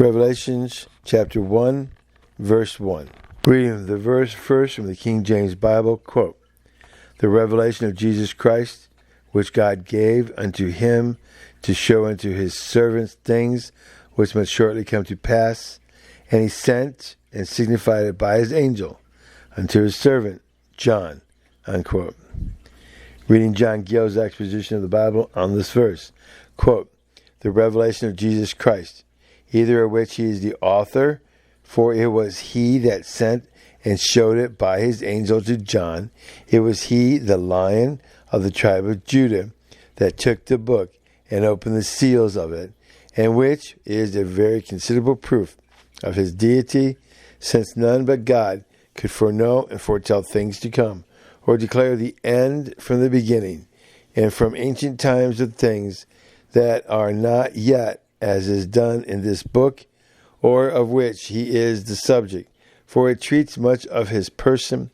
Revelations chapter 1, verse 1. Reading the verse first from the King James Bible, quote, "The revelation of Jesus Christ, which God gave unto him to show unto his servants things which must shortly come to pass, and he sent and signified it by his angel unto his servant John," unquote. Reading John Gill's exposition of the Bible on this verse, quote, "The revelation of Jesus Christ, either of which he is the author, for it was he that sent and showed it by his angel to John. It was he, the Lion of the tribe of Judah, that took the book and opened the seals of it, and which is a very considerable proof of his deity, since none but God could foreknow and foretell things to come, or declare the end from the beginning, and from ancient times of things that are not yet, as is done in this book, or of which he is the subject. For it treats much of his person,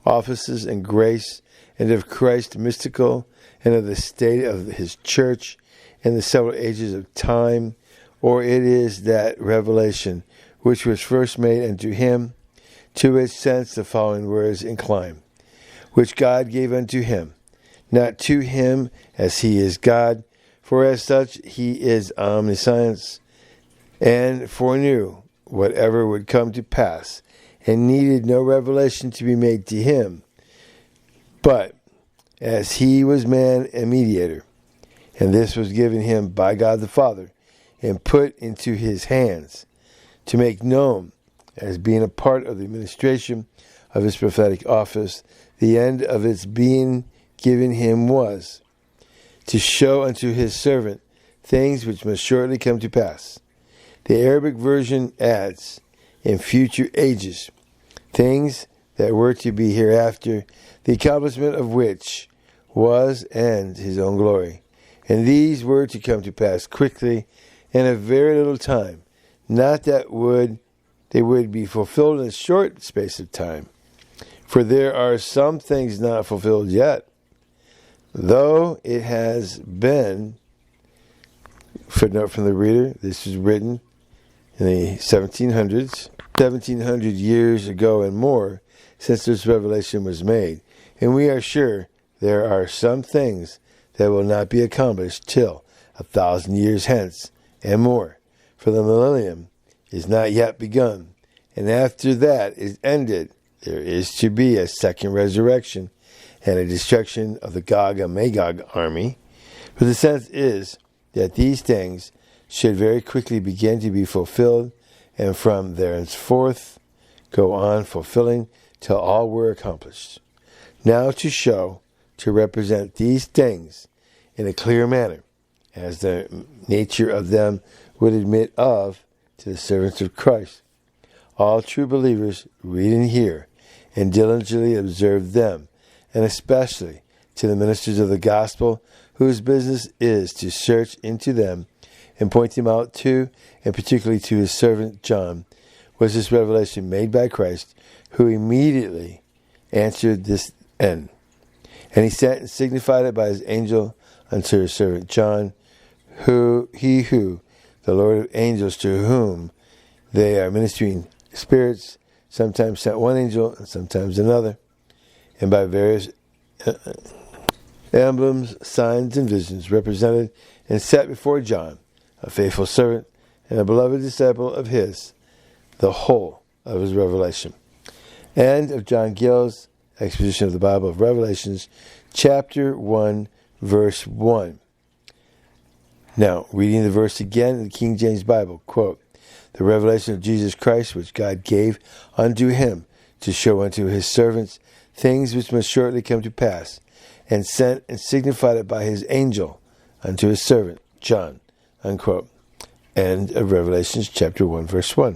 offices, and grace, and of Christ's mystical, and of the state of his church in the several ages of time. Or it is that revelation which was first made unto him, to which sense the following words incline, which God gave unto him, not to him as he is God, for as such he is omniscience, and foreknew whatever would come to pass, and needed no revelation to be made to him. But as he was man and mediator, and this was given him by God the Father, and put into his hands, to make known, as being a part of the administration of his prophetic office, the end of its being given him was, to show unto his servant things which must shortly come to pass. The Arabic version adds, in future ages, things that were to be hereafter, the accomplishment of which was and his own glory. And these were to come to pass quickly, in a very little time, not that they would be fulfilled in a short space of time. For there are some things not fulfilled yet, though it has been," footnote from the reader, this was written in the 1700s, 1700 years ago and more since this revelation was made, and we are sure there are some things that will not be accomplished till 1,000 years hence and more, for the millennium is not yet begun, and after that is ended, there is to be a second resurrection and a destruction of the Gog and Magog army. For the sense is that these things should very quickly begin to be fulfilled, and from thenceforth go on fulfilling till all were accomplished. Now to represent these things in a clear manner, as the nature of them would admit of, to the servants of Christ. All true believers read and hear, and diligently observe them, and especially to the ministers of the gospel, whose business is to search into them and point them out to, and particularly to his servant John, was this revelation made by Christ, who immediately answered this end. And he sent and signified it by his angel unto his servant John, who the Lord of angels, to whom they are ministering spirits, sometimes sent one angel and sometimes another, and by various emblems, signs, and visions represented and set before John, a faithful servant and a beloved disciple of his, the whole of his revelation. End of John Gill's exposition of the Bible of Revelations, chapter 1, verse 1. Now, reading the verse again in the King James Bible, quote, "The revelation of Jesus Christ, which God gave unto him to show unto his servants things which must shortly come to pass, and sent and signified it by his angel unto his servant John," unquote. End of Revelations chapter 1, verse 1.